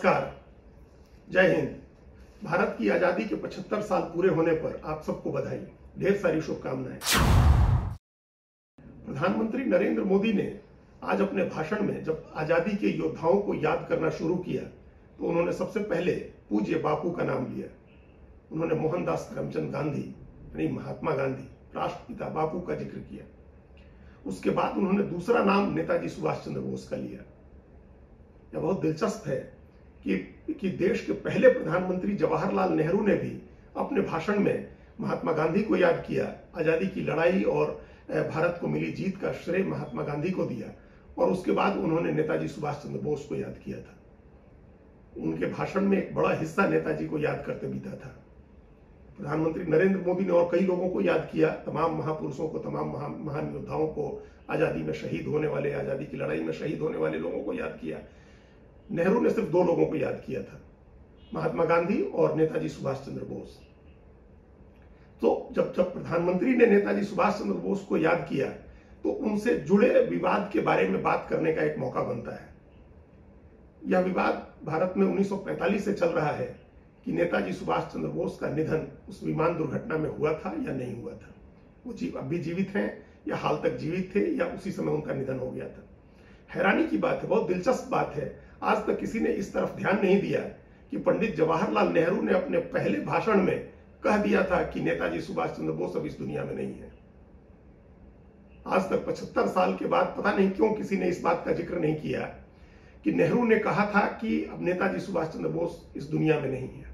नमस्कार, जय हिंद। भारत की आजादी के 75 साल पूरे होने पर आप सबको बधाई, ढेर सारी शुभकामनाएं। प्रधानमंत्री नरेंद्र मोदी ने आज अपने भाषण में जब आजादी के योद्धाओं को याद करना शुरू किया तो उन्होंने सबसे पहले पूज्य बापू का नाम लिया। उन्होंने मोहनदास करमचंद गांधी यानी महात्मा गांधी, राष्ट्रपिता बापू का जिक्र किया। उसके बाद उन्होंने दूसरा नाम नेताजी सुभाष चंद्र बोस का लिया। यह बहुत दिलचस्प है कि देश के पहले प्रधानमंत्री जवाहरलाल नेहरू ने भी अपने भाषण में महात्मा गांधी को याद किया। आजादी की लड़ाई और भारत को मिली जीत का श्रेय महात्मा गांधी को दिया और उसके बाद उन्होंने नेताजी सुभाष चंद्र बोस को याद किया था। उनके भाषण में एक बड़ा हिस्सा नेताजी को याद करते बीता था। प्रधानमंत्री नरेंद्र मोदी ने और कई लोगों को याद किया, तमाम महापुरुषों को, तमाम महान योद्धाओं को, आजादी में शहीद होने वाले, आजादी की लड़ाई में शहीद होने वाले लोगों को याद किया। नेहरू ने सिर्फ दो लोगों को याद किया था, महात्मा गांधी और नेताजी सुभाष चंद्र बोस। तो जब प्रधानमंत्री ने नेताजी सुभाष चंद्र बोस को याद किया तो उनसे जुड़े विवाद के बारे में बात करने का एक मौका बनता है। यह विवाद भारत में 1945 से चल रहा है कि नेताजी सुभाष चंद्र बोस का निधन उस विमान दुर्घटना में हुआ था या नहीं हुआ था। वो अब भी जीवित हैं या हाल तक जीवित थे या उसी समय उनका निधन हो गया था। हैरानी की बात है, बहुत दिलचस्प बात है, आज तक किसी ने इस तरफ ध्यान नहीं दिया कि पंडित जवाहरलाल नेहरू ने अपने पहले भाषण में कह दिया था कि नेताजी सुभाष चंद्र बोस अब इस दुनिया में नहीं है। आज तक 75 साल के बाद पता नहीं क्यों किसी ने इस बात का जिक्र नहीं किया कि नेहरू ने कहा था कि अब नेताजी सुभाष चंद्र बोस इस दुनिया में नहीं है।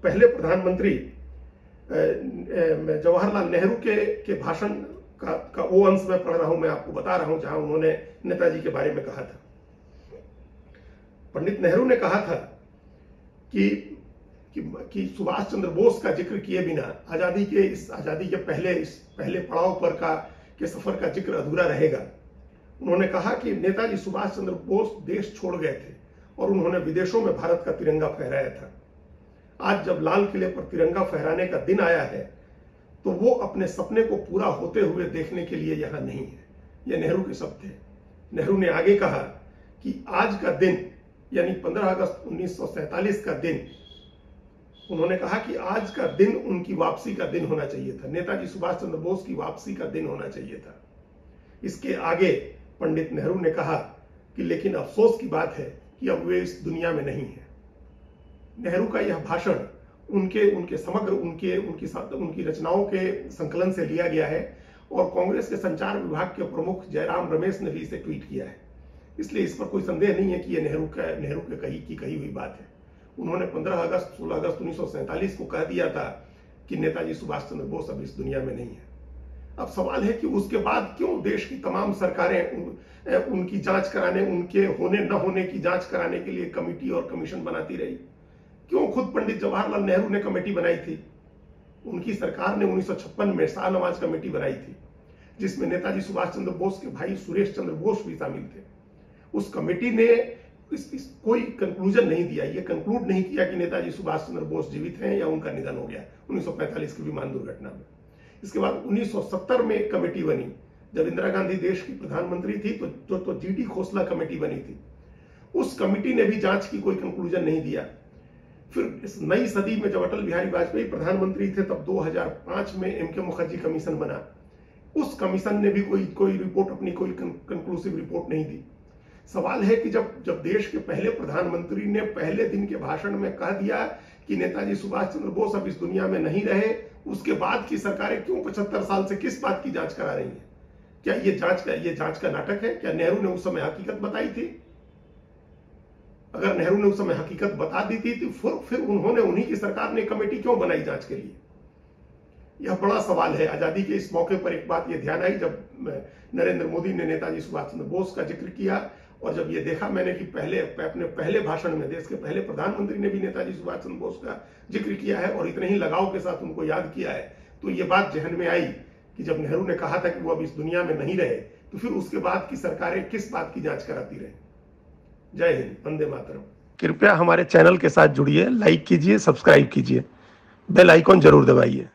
पहले प्रधानमंत्री जवाहरलाल नेहरू के भाषण का वो अंश मैं पढ़ रहा हूं, मैं आपको बता रहा हूं जहां उन्होंने नेताजी के बारे में कहा था। पंडित नेहरू ने कहा था कि सुभाष चंद्र बोस का जिक्र किए बिना आजादी के पहले पड़ाव पर के सफर का जिक्र अधूरा रहेगा। उन्होंने कहा कि नेताजी सुभाष चंद्र बोस देश छोड़ गए थे और उन्होंने विदेशों में भारत का तिरंगा फहराया था। आज जब लाल किले पर तिरंगा फहराने का दिन आया है तो वो अपने सपने को पूरा होते हुए देखने के लिए यहां नहीं है। यह नेहरू के शब्द थे। नेहरू ने आगे कहा कि आज का दिन यानी 15 अगस्त 1947 का दिन, उन्होंने कहा कि आज का दिन उनकी वापसी का दिन होना चाहिए था, नेताजी सुभाष चंद्र बोस की वापसी का दिन होना चाहिए था। इसके आगे पंडित नेहरू ने कहा कि लेकिन अफसोस की बात है कि अब वे इस दुनिया में नहीं है। नेहरू का यह भाषण उनके समग्र उनकी रचनाओं के संकलन से लिया गया है और कांग्रेस के संचार विभाग के प्रमुख जयराम रमेश ने भी इसे ट्वीट किया है। इसलिए इस पर कोई संदेह नहीं है कि यह नेहरू के कही हुई बात है। उन्होंने 16 अगस्त 1947 को कह दिया था कि नेताजी सुभाष चंद्र बोस अब इस दुनिया में नहीं है। अब सवाल है कि उसके बाद क्यों देश की तमाम सरकारें उनकी जांच कराने, उनके होने न होने की जांच कराने के लिए कमेटी और कमीशन बनाती रही? क्यों खुद पंडित जवाहरलाल नेहरू ने कमेटी बनाई थी? उनकी सरकार ने 1956 में शाहनवाज कमेटी बनाई थी जिसमें नेताजी सुभाष चंद्र बोस के भाई सुरेश चंद्र बोस भी शामिल थे। उस कमेटी ने कोई कंक्लूजन नहीं दिया, ये कंक्लूड नहीं किया कि नेताजी सुभाष चंद्र बोस जीवित हैं या उनका निधन हो गया 1945 की विमान दुर्घटना में। इसके बाद 1970 में एक कमेटी बनी, जब इंदिरा गांधी देश की प्रधानमंत्री थी तो जीडी खोसला कमेटी बनी थी। उस कमेटी ने भी जांच की कोई कंक्लूजन नहीं दिया। फिर इस नई सदी में जब अटल बिहारी वाजपेयी प्रधानमंत्री थे तब 2005 में एम के मुखर्जी कमीशन बना। उस कमीशन ने भी कोई रिपोर्ट, अपनी कोई कंक्लूसिव रिपोर्ट नहीं दी। सवाल है कि जब देश के पहले प्रधानमंत्री ने पहले दिन के भाषण में कह दिया कि नेताजी सुभाष चंद्र बोस अब इस दुनिया में नहीं रहे, उसके बाद की सरकारें क्यों 75 साल से किस बात की जांच करा रही हैं? क्या ये जांच का नाटक है? क्या नेहरू ने उस समय हकीकत बताई थी? अगर नेहरू ने उस समय हकीकत बता दी थी तो फिर उन्हीं की सरकार ने कमेटी क्यों बनाई जांच के लिए? यह बड़ा सवाल है। आजादी के इस मौके पर एक बात यह ध्यान आई जब नरेंद्र मोदी ने नेताजी सुभाष चंद्र बोस का जिक्र किया और जब यह देखा मैंने कि अपने पहले भाषण में देश के पहले प्रधानमंत्री ने भी नेताजी सुभाष चंद्र बोस का जिक्र किया है और इतने ही लगाव के साथ उनको याद किया है, तो ये बात जहन में आई कि जब नेहरू ने कहा था कि वो अब इस दुनिया में नहीं रहे तो फिर उसके बाद की सरकारें किस बात की जांच कराती रहे। जय हिंद, वंदे मातरम। कृपया हमारे चैनल के साथ जुड़िए, लाइक कीजिए, सब्सक्राइब कीजिए, बेल आइकॉन जरूर दबाइए।